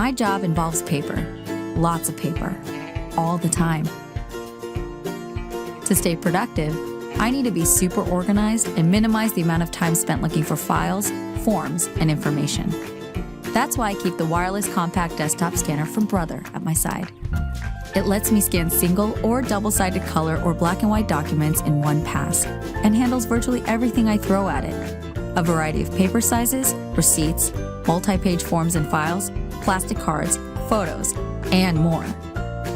My job involves paper, lots of paper, all the time. To stay productive, I need to be super organized and minimize the amount of time spent looking for files, forms, and information. That's why I keep the wireless compact desktop scanner from Brother at my side. It lets me scan single or double-sided color or black and white documents in one pass and handles virtually everything I throw at it. A variety of paper sizes, receipts, multi-page forms and files, plastic cards, photos, and more.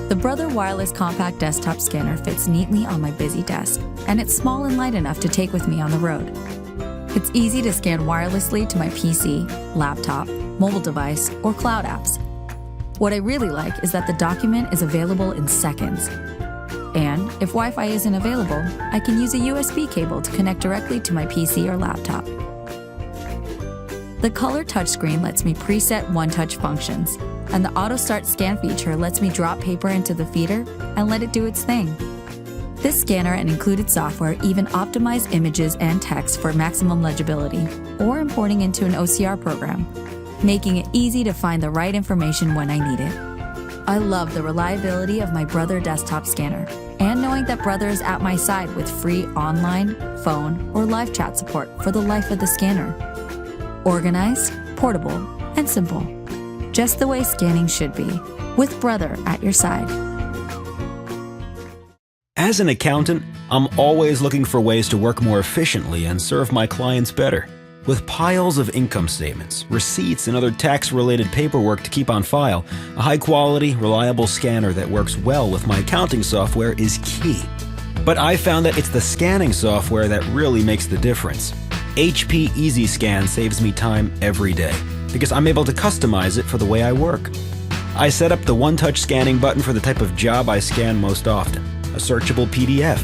The Brother wireless compact desktop scanner fits neatly on my busy desk, and it's small and light enough to take with me on the road. It's easy to scan wirelessly to my PC, laptop, mobile device, or cloud apps. What I really like is that the document is available in seconds. And if Wi-Fi isn't available, I can use a USB cable to connect directly to my PC or laptop. The color touchscreen lets me preset one-touch functions, and the auto start scan feature lets me drop paper into the feeder and let it do its thing. This scanner and included software even optimize images and text for maximum legibility or importing into an OCR program, making it easy to find the right information when I need it. I love the reliability of my Brother desktop scanner and knowing that Brother is at my side with free online, phone, or live chat support for the life of the scanner. Organized, portable, and simple. Just the way scanning should be, with Brother at your side. As an accountant, I'm always looking for ways to work more efficiently and serve my clients better. With piles of income statements, receipts, and other tax-related paperwork to keep on file, a high-quality, reliable scanner that works well with my accounting software is key. But I found that it's the scanning software that really makes the difference. HP EasyScan saves me time every day because I'm able to customize it for the way I work. I set up the one-touch scanning button for the type of job I scan most often, a searchable PDF.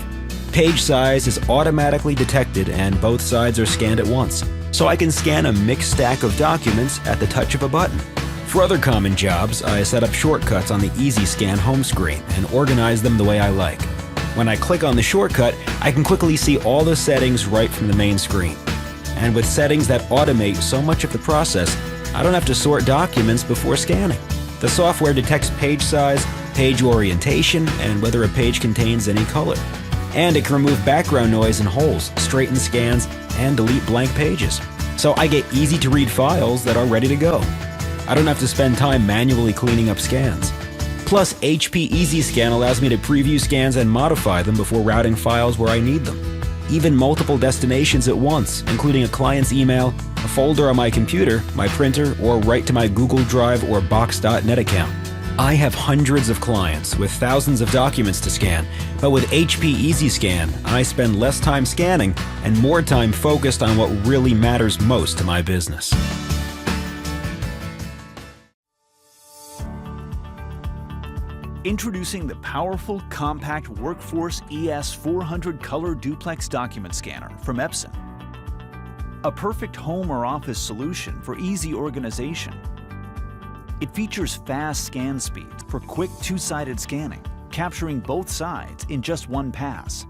Page size is automatically detected and both sides are scanned at once, so I can scan a mixed stack of documents at the touch of a button. For other common jobs, I set up shortcuts on the EasyScan home screen and organize them the way I like. When I click on the shortcut, I can quickly see all the settings right from the main screen. And with settings that automate so much of the process, I don't have to sort documents before scanning. The software detects page size, page orientation, and whether a page contains any color. And it can remove background noise and holes, straighten scans, and delete blank pages. So I get easy-to-read files that are ready to go. I don't have to spend time manually cleaning up scans. Plus, HP EasyScan allows me to preview scans and modify them before routing files where I need them. Even multiple destinations at once, including a client's email, a folder on my computer, my printer, or right to my Google Drive or Box.net account. I have hundreds of clients with thousands of documents to scan, but with HP EasyScan, I spend less time scanning and more time focused on what really matters most to my business. Introducing the powerful, compact Workforce ES400 Color Duplex Document Scanner from Epson. A perfect home or office solution for easy organization. It features fast scan speeds for quick two-sided scanning, capturing both sides in just one pass.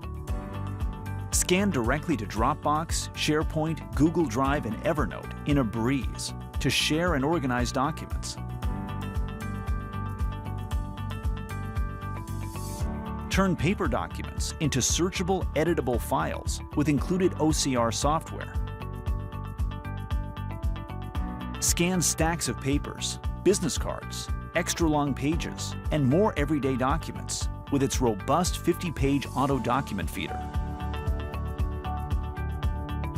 Scan directly to Dropbox, SharePoint, Google Drive, and Evernote in a breeze to share and organize documents. Turn paper documents into searchable, editable files with included OCR software. Scan stacks of papers, business cards, extra long pages, and more everyday documents with its robust 50-page auto document feeder.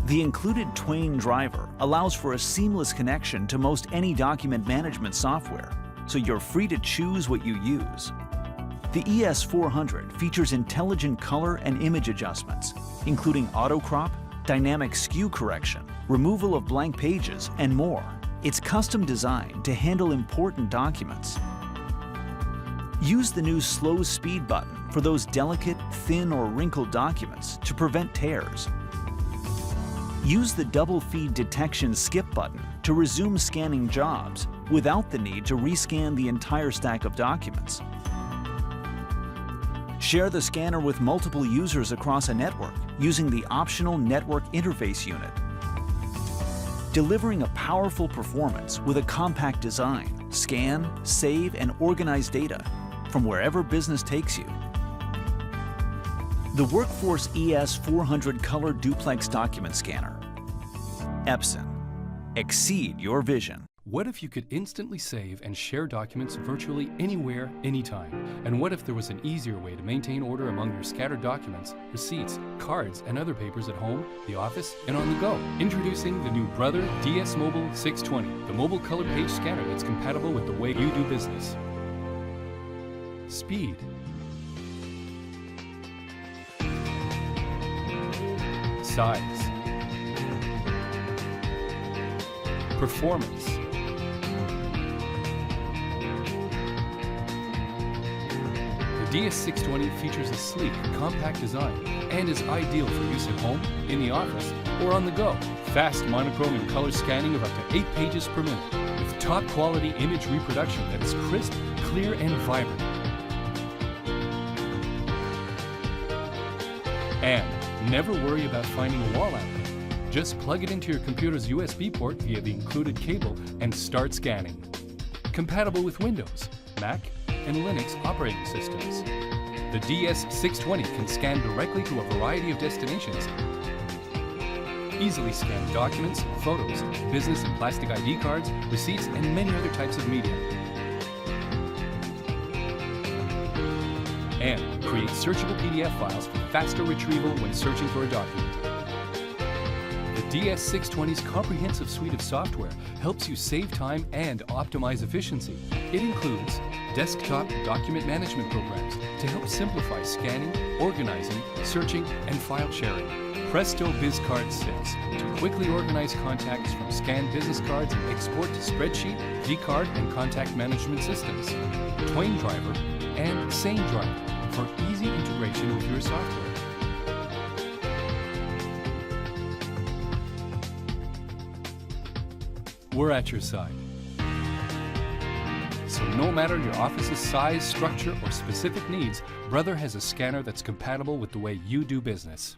The included Twain driver allows for a seamless connection to most any document management software, so you're free to choose what you use. The ES400 features intelligent color and image adjustments, including auto crop, dynamic skew correction, removal of blank pages, and more. It's custom designed to handle important documents. Use the new slow speed button for those delicate, thin, or wrinkled documents to prevent tears. Use the double feed detection skip button to resume scanning jobs without the need to rescan the entire stack of documents. Share the scanner with multiple users across a network using the optional Network Interface Unit. Delivering a powerful performance with a compact design, scan, save, and organize data from wherever business takes you. The Workforce ES400 Color Duplex Document Scanner. Epson. Exceed your vision. What if you could instantly save and share documents virtually anywhere, anytime? And what if there was an easier way to maintain order among your scattered documents, receipts, cards, and other papers at home, the office, and on the go? Introducing the new Brother DS Mobile 620, the mobile color page scanner that's compatible with the way you do business. Speed. Size. Performance. The DS620 features a sleek, compact design and is ideal for use at home, in the office, or on the go. Fast monochrome and color scanning of up to 8 pages per minute, with top quality image reproduction that is crisp, clear, and vibrant. And never worry about finding a wall outlet. Just plug it into your computer's USB port via the included cable and start scanning. Compatible with Windows, Mac, and Linux operating systems. The DS620 can scan directly to a variety of destinations. Easily scan documents, photos, business and plastic ID cards, receipts, and many other types of media. And create searchable PDF files for faster retrieval when searching for a document. The DS620's comprehensive suite of software helps you save time and optimize efficiency. It includes desktop document management programs to help simplify scanning, organizing, searching, and file sharing. Presto BizCard 6 to quickly organize contacts from scanned business cards and export to spreadsheet, vCard, and contact management systems. Twain Driver and Sane Driver for easy integration with your software. We're at your side. So no matter your office's size, structure, or specific needs, Brother has a scanner that's compatible with the way you do business.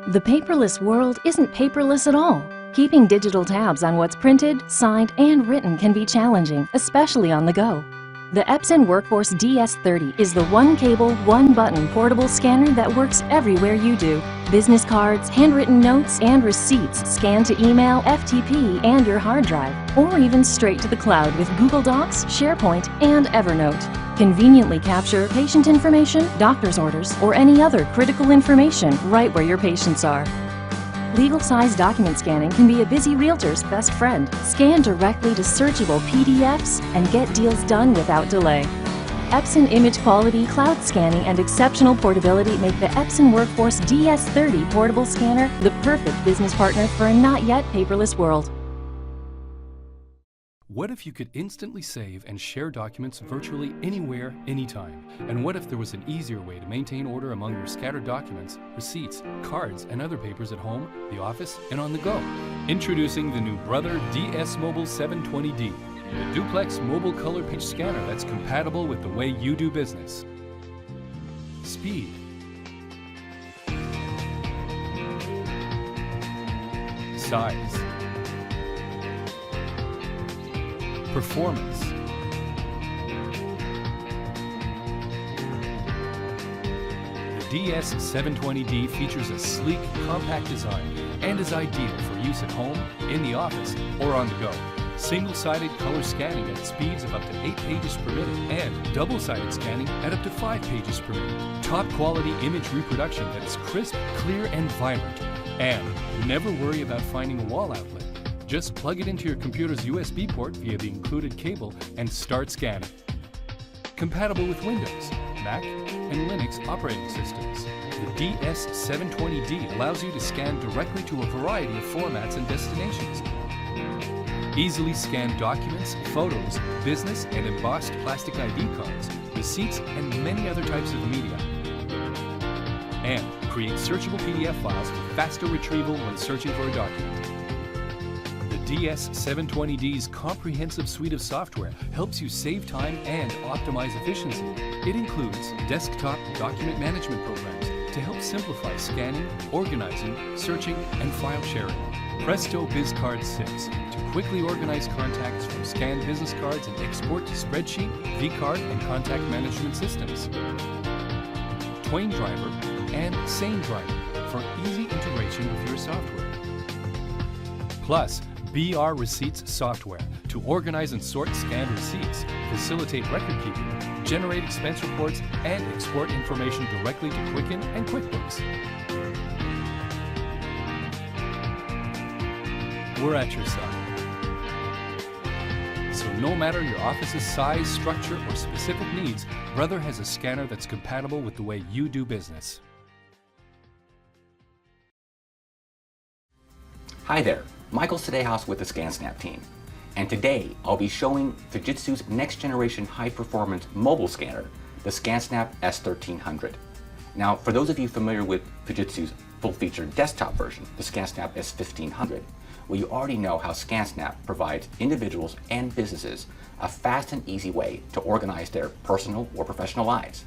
The paperless world isn't paperless at all. Keeping digital tabs on what's printed, signed, and written can be challenging, especially on the go. The Epson Workforce DS30 is the one-cable, one-button portable scanner that works everywhere you do. Business cards, handwritten notes, and receipts scan to email, FTP, and your hard drive, or even straight to the cloud with Google Docs, SharePoint, and Evernote. Conveniently capture patient information, doctor's orders, or any other critical information right where your patients are. Legal-size document scanning can be a busy realtor's best friend. Scan directly to searchable PDFs and get deals done without delay. Epson image quality, cloud scanning, and exceptional portability make the Epson Workforce DS30 portable scanner the perfect business partner for a not-yet paperless world. What if you could instantly save and share documents virtually anywhere, anytime? And what if there was an easier way to maintain order among your scattered documents, receipts, cards, and other papers at home, the office, and on the go? Introducing the new Brother DS Mobile 720D, the duplex mobile color page scanner that's compatible with the way you do business. Speed. Size. Performance. The DS720D features a sleek, compact design and is ideal for use at home, in the office, or on the go. Single-sided color scanning at speeds of up to 8 pages per minute and double-sided scanning at up to 5 pages per minute. Top quality image reproduction that is crisp, clear, and vibrant. And never worry about finding a wall outlet. Just plug it into your computer's USB port via the included cable and start scanning. Compatible with Windows, Mac, and Linux operating systems. The DS720D allows you to scan directly to a variety of formats and destinations. Easily scan documents, photos, business and embossed plastic ID cards, receipts, and many other types of media. And create searchable PDF files for faster retrieval when searching for a document. The DS720D's comprehensive suite of software helps you save time and optimize efficiency. It includes desktop document management programs to help simplify scanning, organizing, searching, and file sharing. Presto BizCard 6 to quickly organize contacts from scanned business cards and export to spreadsheet, vCard, and contact management systems. Twain Driver and Sane Driver for easy integration with your software. Plus, BR Receipts software to organize and sort scanned receipts, facilitate record keeping, generate expense reports, and export information directly to Quicken and QuickBooks. We're at your side. So no matter your office's size, structure, or specific needs, Brother has a scanner that's compatible with the way you do business. Hi there, Michael Sadehouse with the ScanSnap team. And today I'll be showing Fujitsu's next generation high-performance mobile scanner, the ScanSnap S1300. Now, for those of you familiar with Fujitsu's full-featured desktop version, the ScanSnap S1300, well, you already know how ScanSnap provides individuals and businesses a fast and easy way to organize their personal or professional lives.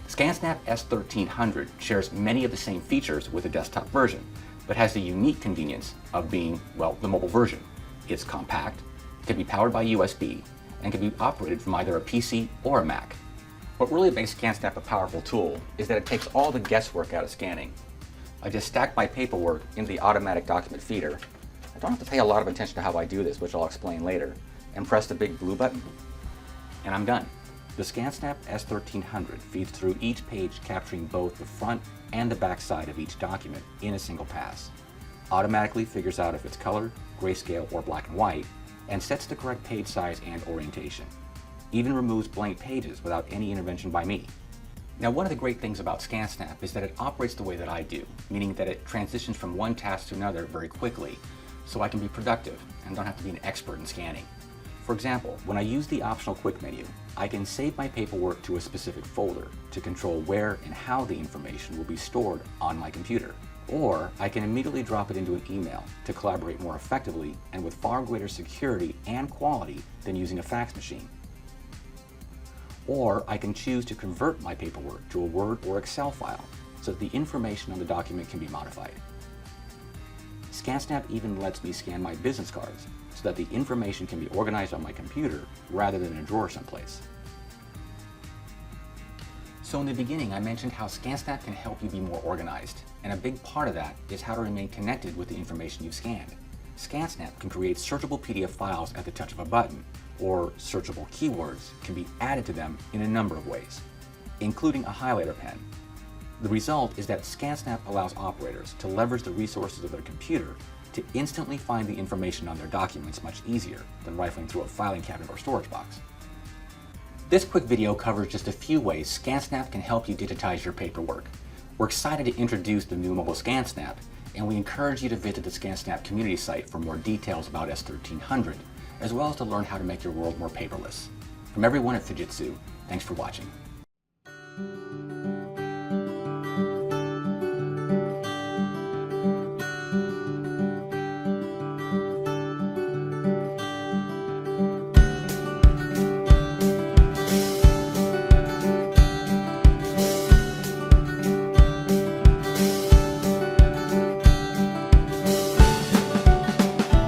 ScanSnap S1300 shares many of the same features with the desktop version, but has the unique convenience of being, well, the mobile version. It's compact, can be powered by USB, and can be operated from either a PC or a Mac. What really makes ScanSnap a powerful tool is that it takes all the guesswork out of scanning. I just stack my paperwork into the automatic document feeder. I don't have to pay a lot of attention to how I do this, which I'll explain later, and press the big blue button, and I'm done. The ScanSnap S1300 feeds through each page, capturing both the front and the back side of each document in a single pass. Automatically figures out if it's color, grayscale, or black and white, and sets the correct page size and orientation. Even removes blank pages without any intervention by me. Now, one of the great things about ScanSnap is that it operates the way that I do, meaning that it transitions from one task to another very quickly, so I can be productive and don't have to be an expert in scanning. For example, when I use the optional quick menu, I can save my paperwork to a specific folder to control where and how the information will be stored on my computer. Or I can immediately drop it into an email to collaborate more effectively and with far greater security and quality than using a fax machine. Or I can choose to convert my paperwork to a Word or Excel file so that the information on the document can be modified. ScanSnap even lets me scan my business cards so that the information can be organized on my computer rather than in a drawer someplace. So in the beginning, I mentioned how ScanSnap can help you be more organized, and a big part of that is how to remain connected with the information you've scanned. ScanSnap can create searchable PDF files at the touch of a button, or searchable keywords can be added to them in a number of ways, including a highlighter pen. The result is that ScanSnap allows operators to leverage the resources of their computer to instantly find the information on their documents much easier than rifling through a filing cabinet or storage box. This quick video covers just a few ways ScanSnap can help you digitize your paperwork. We're excited to introduce the new mobile ScanSnap, and we encourage you to visit the ScanSnap community site for more details about S1300, as well as to learn how to make your world more paperless. From everyone at Fujitsu, thanks for watching.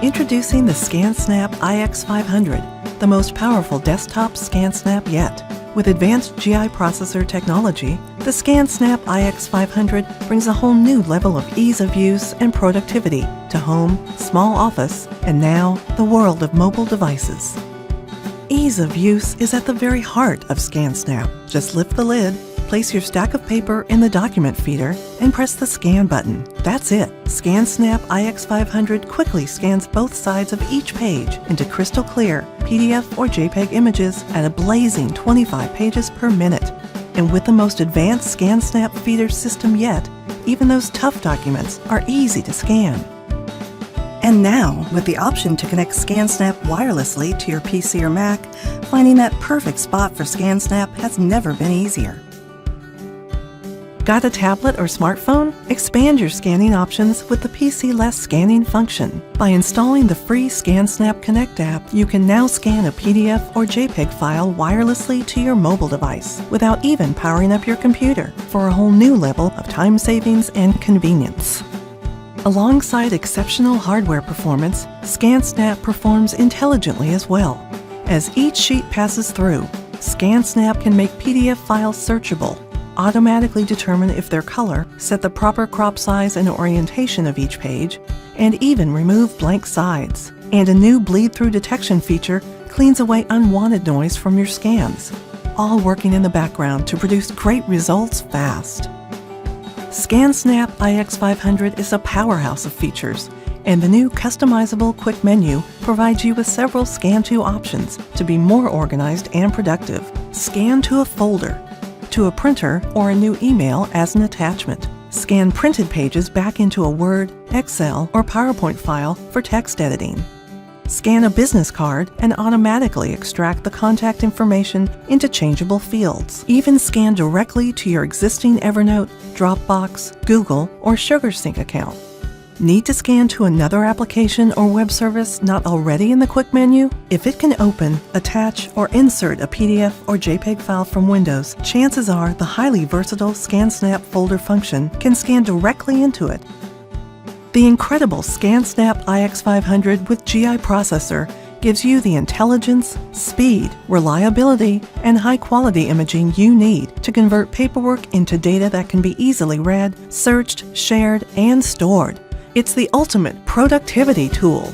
Introducing the ScanSnap Ix500, the most powerful desktop ScanSnap yet. With advanced GI processor technology, the ScanSnap Ix500 brings a whole new level of ease of use and productivity to home, small office, and now the world of mobile devices. Ease of use is at the very heart of ScanSnap. Just lift the lid, place your stack of paper in the document feeder, and press the scan button. That's it. ScanSnap Ix500 quickly scans both sides of each page into crystal clear PDF or JPEG images at a blazing 25 pages per minute. And with the most advanced ScanSnap feeder system yet, even those tough documents are easy to scan. And now, with the option to connect ScanSnap wirelessly to your PC or Mac, finding that perfect spot for ScanSnap has never been easier. Got a tablet or smartphone? Expand your scanning options with the PC-less scanning function. By installing the free ScanSnap Connect app, you can now scan a PDF or JPEG file wirelessly to your mobile device without even powering up your computer for a whole new level of time savings and convenience. Alongside exceptional hardware performance, ScanSnap performs intelligently as well. As each sheet passes through, ScanSnap can make PDF files searchable, automatically determine if their color, set the proper crop size and orientation of each page, and even remove blank sides. And a new bleed-through detection feature cleans away unwanted noise from your scans, all working in the background to produce great results fast. ScanSnap Ix500 is a powerhouse of features, and the new customizable quick menu provides you with several Scan To options to be more organized and productive. Scan to a folder, to a printer or a new email as an attachment. Scan printed pages back into a Word, Excel, or PowerPoint file for text editing. Scan a business card and automatically extract the contact information into changeable fields. Even scan directly to your existing Evernote, Dropbox, Google, or SugarSync account. Need to scan to another application or web service not already in the quick menu? If it can open, attach, or insert a PDF or JPEG file from Windows, chances are the highly versatile ScanSnap folder function can scan directly into it. The incredible ScanSnap Ix500 with GI processor gives you the intelligence, speed, reliability, and high-quality imaging you need to convert paperwork into data that can be easily read, searched, shared, and stored. It's the ultimate productivity tool.